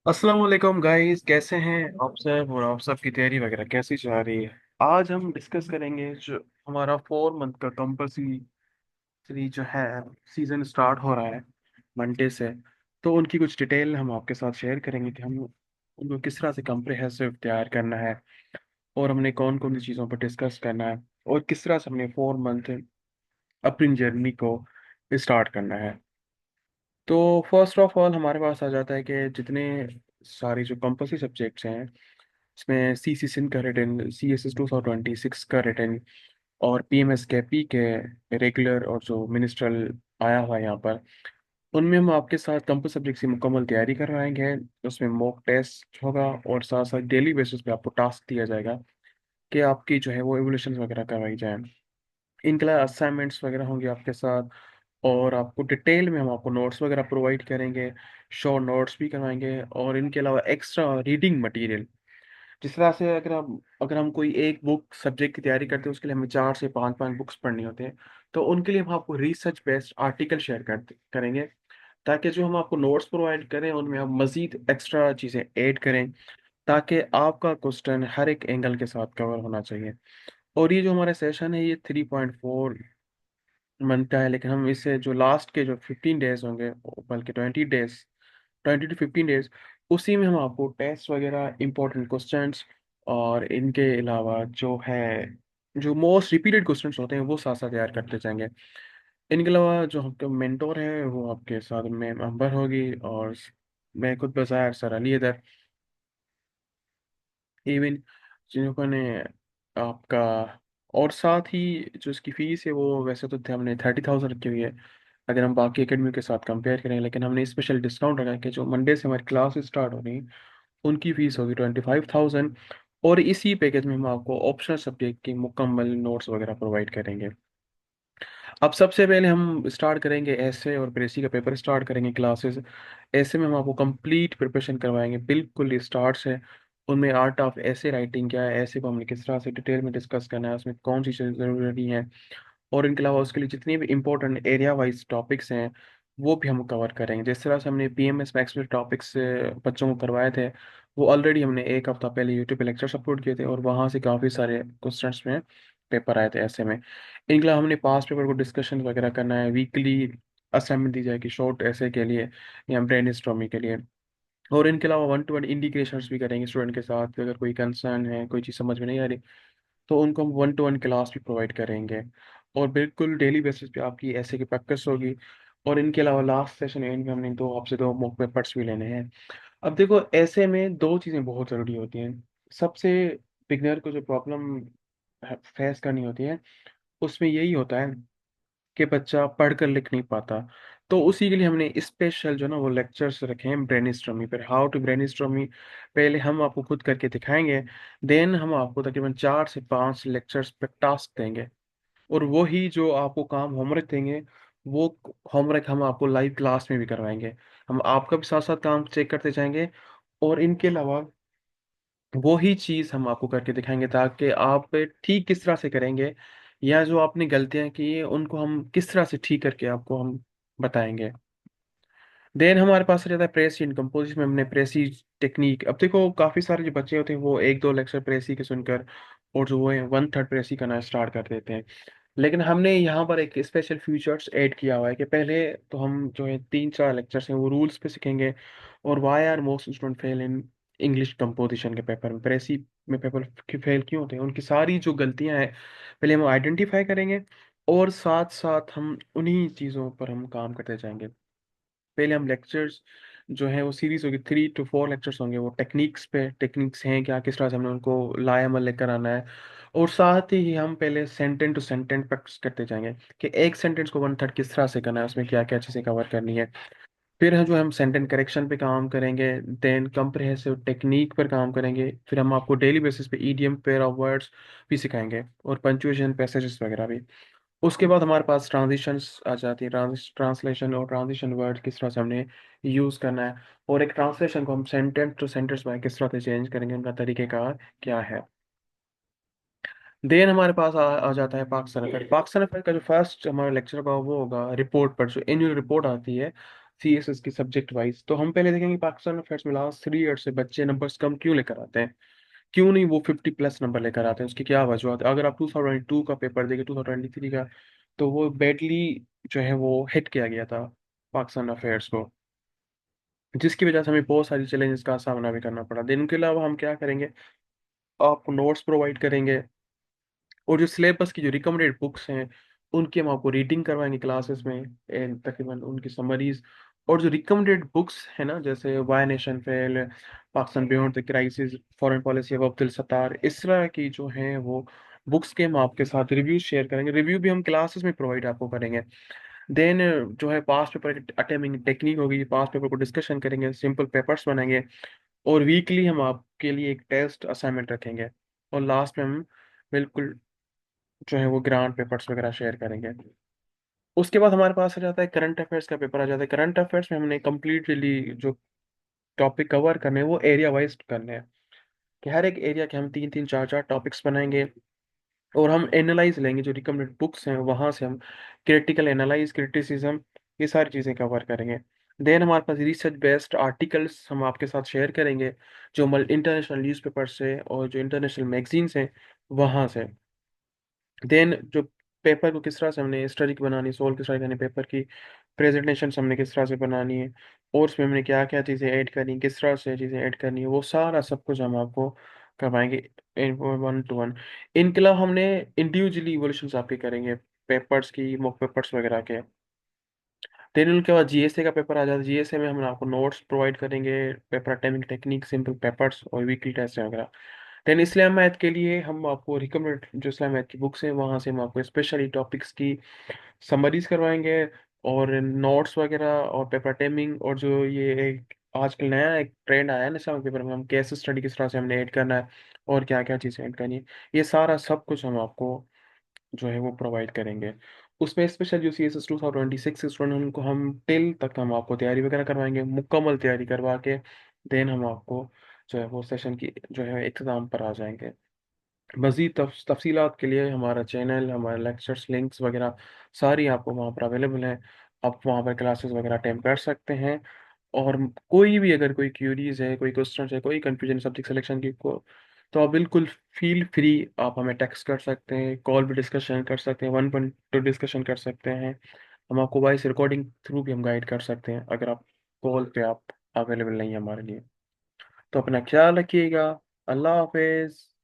अस्सलाम वालेकुम गाइस, कैसे हैं आप सब और आप सब की तैयारी वगैरह कैसी चल रही है। आज हम डिस्कस करेंगे जो हमारा 4 मंथ का कंपल्सरी जो है सीजन स्टार्ट हो रहा है मंडे से। तो उनकी कुछ डिटेल हम आपके साथ शेयर करेंगे कि हम उनको किस तरह से कंप्रिहेंसिव तैयार करना है और हमने कौन कौन सी चीज़ों पर डिस्कस करना है और किस तरह से हमने 4 मंथ अपनी जर्नी को स्टार्ट करना है। तो फर्स्ट ऑफ ऑल हमारे पास आ जाता है कि जितने सारी जो कंपल्सरी सब्जेक्ट्स हैं इसमें सी सी सिंध का रिटर्न, सी एस एस 2026 का रिटर्न और पी एम एस के पी के रेगुलर और जो मिनिस्ट्रल आया हुआ है यहाँ पर, उनमें हम आपके साथ कंपल्सरी सब्जेक्ट की मुकम्मल तैयारी करवाएंगे। उसमें मॉक टेस्ट होगा और साथ साथ डेली बेसिस पे आपको टास्क दिया जाएगा कि आपकी जो है वो एवोल्यूशन वगैरह करवाई जाए। इनके अलावा असाइनमेंट्स वगैरह होंगे आपके साथ और आपको डिटेल में हम आपको नोट्स वगैरह प्रोवाइड करेंगे, शॉर्ट नोट्स भी करवाएंगे और इनके अलावा एक्स्ट्रा रीडिंग मटेरियल। जिस तरह से अगर हम कोई एक बुक सब्जेक्ट की तैयारी करते हैं उसके लिए हमें 4 से 5 बुक्स पढ़नी होते हैं। तो उनके लिए हम आपको रिसर्च बेस्ड आर्टिकल शेयर करेंगे ताकि जो हम आपको नोट्स प्रोवाइड करें उनमें आप मज़ीद एक्स्ट्रा चीज़ें ऐड करें ताकि आपका क्वेश्चन हर एक एंगल के साथ कवर होना चाहिए। और ये जो हमारा सेशन है ये 3.4 मंथ का है, लेकिन हम इसे जो लास्ट के जो 15 डेज होंगे, बल्कि 20 डेज, 20 to 15 डेज, उसी में हम आपको टेस्ट वगैरह इंपॉर्टेंट क्वेश्चंस और इनके अलावा जो है जो मोस्ट रिपीटेड क्वेश्चंस होते हैं वो साथ साथ तैयार करते जाएंगे। इनके अलावा जो आपका मेंटोर है वो आपके साथ में अंबर होगी और मैं खुद बज़ाहिर सर अली इधर। इवन जिन्होंने आपका और साथ ही जो इसकी फीस है वो वैसे तो थे हमने 30,000 रखी हुई है अगर हम बाकी एकेडमी के साथ कंपेयर करें, लेकिन हमने स्पेशल डिस्काउंट रखा है कि जो मंडे से हमारी क्लास स्टार्ट हो रही है उनकी फीस होगी 25,000। और इसी पैकेज में हम आपको ऑप्शनल सब्जेक्ट की मुकम्मल नोट्स वगैरह प्रोवाइड करेंगे। अब सबसे पहले हम स्टार्ट करेंगे ऐसे और प्रेसी का पेपर स्टार्ट करेंगे क्लासेस। ऐसे में हम आपको कंप्लीट प्रिपरेशन करवाएंगे बिल्कुल स्टार्ट से। उनमें आर्ट ऑफ ऐसे राइटिंग क्या है, ऐसे को हमने किस तरह से डिटेल में डिस्कस करना है, उसमें कौन सी चीज़ें ज़रूरी हैं और इनके अलावा उसके लिए जितने भी इंपॉर्टेंट एरिया वाइज टॉपिक्स हैं वो भी हम कवर करेंगे। जिस तरह से हमने पी एम एस मैथ्स में टॉपिक्स बच्चों को करवाए थे वो ऑलरेडी हमने एक हफ्ता पहले यूट्यूब पे लेक्चर अपलोड किए थे और वहाँ से काफ़ी सारे क्वेश्चंस में पेपर आए थे ऐसे में। इनके अलावा हमने पास पेपर को डिस्कशन वगैरह करना है, वीकली असाइनमेंट दी जाएगी शॉर्ट ऐसे के लिए या ब्रेन स्टॉर्मिंग के लिए। और इनके अलावा 1 to 1 इंडिकेशंस भी करेंगे स्टूडेंट के साथ कि अगर कोई कंसर्न है, कोई चीज़ समझ में नहीं आ रही तो उनको हम 1 to 1 क्लास भी प्रोवाइड करेंगे। और बिल्कुल डेली बेसिस पे आपकी ऐसे की प्रैक्टिस होगी। और इनके अलावा लास्ट सेशन एंड में हमने दो आपसे दो मॉक पेपर्स भी लेने हैं। अब देखो ऐसे में दो चीज़ें बहुत ज़रूरी होती हैं। सबसे बिगनर को जो प्रॉब्लम फेस करनी होती है उसमें यही होता है कि बच्चा पढ़कर लिख नहीं पाता। तो उसी के लिए हमने स्पेशल जो ना वो लेक्चर्स रखे हैं ब्रेनस्टॉर्मिंग पर, हाउ टू ब्रेनस्टॉर्मिंग। पहले हम आपको खुद करके दिखाएंगे, देन हम आपको तकरीबन 4 से 5 लेक्चर्स पर टास्क देंगे और वही जो आपको काम होमवर्क देंगे वो होमवर्क हम आपको लाइव क्लास में भी करवाएंगे। हम आपका भी साथ साथ काम चेक करते जाएंगे और इनके अलावा वही चीज़ हम आपको करके दिखाएंगे ताकि आप ठीक किस तरह से करेंगे या जो आपने गलतियां की हैं उनको हम किस तरह से ठीक करके आपको हम बताएंगे। देन हमारे पास रहता है प्रेसी इन कंपोजिशन में हमने प्रेसी टेक्निक। अब देखो काफ़ी सारे जो बच्चे होते हैं वो एक दो लेक्चर प्रेसी के सुनकर और जो वो है 1/3 प्रेसी करना स्टार्ट कर देते हैं। लेकिन हमने यहाँ पर एक स्पेशल फीचर्स ऐड किया हुआ है कि पहले तो हम जो है 3 4 लेक्चर्स हैं वो रूल्स पे सीखेंगे और why are most student fail in English composition के पेपर में, प्रेसी में पेपर फेल क्यों होते हैं, उनकी सारी जो गलतियां हैं पहले हम आइडेंटिफाई करेंगे और साथ साथ हम उन्हीं चीज़ों पर हम काम करते जाएंगे। पहले हम लेक्चर्स जो है वो सीरीज होगी, 3 to 4 लेक्चर्स होंगे वो टेक्निक्स पे, टेक्निक्स हैं क्या, किस तरह से हमने उनको लाएमल लेकर आना है। और साथ ही हम पहले सेंटेंस टू सेंटेंस प्रैक्टिस करते जाएंगे कि एक सेंटेंस को 1/3 किस तरह से करना है, उसमें क्या क्या चीज़ें कवर करनी है। फिर हम जो हम सेंटेंस करेक्शन पे काम करेंगे, देन कंप्रिहेंसिव टेक्निक पर काम करेंगे, फिर हम आपको डेली बेसिस पे ईडियम, पेयर ऑफ वर्ड्स भी सिखाएंगे और पंचुएशन, पैसेजेस वगैरह भी। उसके बाद हमारे पास ट्रांजिशंस आ जाती है, ट्रांसलेशन और ट्रांजिशन वर्ड किस तरह से हमने यूज़ करना है और एक ट्रांसलेशन को हम सेंटेंस टू सेंटेंस में किस तरह से चेंज करेंगे, उनका तरीक़ेकार क्या है। देन हमारे पास आ जाता है पाकिस्तान अफेयर। पाकिस्तान अफेयर का जो फर्स्ट हमारा लेक्चर होगा वो होगा रिपोर्ट पर, जो एनुअल रिपोर्ट आती है CSS की सब्जेक्ट वाइज, तो हम पहले देखेंगे पाकिस्तान अफेयर्स में लास्ट 3 ईयर से बच्चे नंबर्स कम क्यों लेकर आते हैं, क्यों नहीं वो 50+ नंबर लेकर आते हैं, उसकी क्या वजह है। अगर आप 2022 का पेपर देखें, 2023 का, तो वो बैडली जो है वो हिट किया गया था पाकिस्तान अफेयर्स को, जिसकी वजह से हमें बहुत सारी चैलेंजेस का सामना भी करना पड़ा। दिन के अलावा हम क्या करेंगे, आपको नोट्स प्रोवाइड करेंगे, और जो सिलेबस की जो रिकमेंडेड बुक्स हैं उनकी हम आपको रीडिंग करवाएंगे क्लासेस में, तकरीबन उनकी समरीज। और जो रिकमेंडेड बुक्स है ना, जैसे why nation fail, Pakistan beyond the crisis, foreign policy of Abdul Sattar, इस तरह की जो हैं वो बुक्स के हम आपके साथ रिव्यू शेयर करेंगे, रिव्यू भी हम क्लासेस में प्रोवाइड आपको करेंगे। देन जो है पास पेपर अटेम्प्टिंग टेक्निक होगी, पास पेपर को डिस्कशन करेंगे, सिंपल पेपर्स बनाएंगे, और वीकली हम आपके लिए एक टेस्ट असाइनमेंट रखेंगे, और लास्ट में हम बिल्कुल जो है वो ग्रांड पेपर्स वगैरह शेयर करेंगे। उसके बाद हमारे पास आ जाता है करंट अफेयर्स का पेपर आ जाता है। करंट अफेयर्स में हमने कम्प्लीटली जो टॉपिक कवर करने हैं वो एरिया वाइज करने हैं, कि हर एक एरिया के हम तीन तीन चार चार टॉपिक्स बनाएंगे, और हम एनालाइज लेंगे जो रिकमेंडेड बुक्स हैं वहाँ से हम क्रिटिकल एनालाइज, क्रिटिसिज्म, ये सारी चीज़ें कवर करेंगे। देन हमारे पास रिसर्च बेस्ड आर्टिकल्स हम आपके साथ शेयर करेंगे, जो इंटरनेशनल न्यूज़पेपर से और जो इंटरनेशनल मैगजीन्स हैं वहाँ से। देन जो पेपर को किस तरह से हमने स्टडी बनानी, सोल्व किस तरह करनी, पेपर की प्रेजेंटेशन हमने किस तरह से बनानी है, और उसमें हमने क्या क्या चीज़ें ऐड करनी, किस तरह से चीज़ें ऐड करनी है, वो सारा सब कुछ हम आपको करवाएंगे 1 to 1। इनके अलावा हमने इंडिविजुअली इवोल्यूशन आपके करेंगे, पेपर्स की मॉक पेपर्स वगैरह के। देन उनके बाद GSA का पेपर आ जाता है, GSA में हम आपको नोट्स प्रोवाइड करेंगे, paper attempting technique, simple papers और वीकली टेस्ट वगैरह। देन इस्लाम मैथ के लिए हम आपको रिकमेंड जो इस्लाम मैथ की बुक्स हैं वहाँ से हम आपको स्पेशली टॉपिक्स की समरीज करवाएंगे, और नोट्स वगैरह और पेपर टेमिंग, और जो ये एक आजकल नया एक ट्रेंड आया है ना इस्लामिक पेपर में, हम केस स्टडी किस तरह से हमने ऐड करना है और क्या क्या चीज़ें ऐड करनी है, ये सारा सब कुछ हम आपको जो है वो प्रोवाइड करेंगे। उसमें स्पेशल जो CSS 2026 स्टूडेंट उनको हम टिल तक हम आपको तैयारी वगैरह करवाएंगे, मुकम्मल तैयारी करवा के देन हम आपको जो है वो सेशन की जो है एग्ज़ाम पर आ जाएंगे। मज़ीद तफसीलात के लिए हमारा चैनल, हमारे लेक्चर्स लिंक्स वगैरह सारी आपको वहाँ पर अवेलेबल हैं, आप वहाँ पर क्लासेस वगैरह अटेम्प्ट कर सकते हैं। और कोई भी अगर कोई क्यूरीज है, कोई क्वेश्चन है, कोई कंफ्यूजन सब्जेक्ट सिलेक्शन की को, तो आप बिल्कुल फील फ्री, आप हमें टेक्स्ट कर सकते हैं, कॉल पे डिस्कशन कर सकते हैं, 1 to डिस्कशन कर सकते हैं, हम आपको वॉइस रिकॉर्डिंग थ्रू भी हम गाइड कर सकते हैं अगर आप कॉल पे आप अवेलेबल नहीं है हमारे लिए। तो अपना ख्याल रखिएगा। अल्लाह हाफिज़।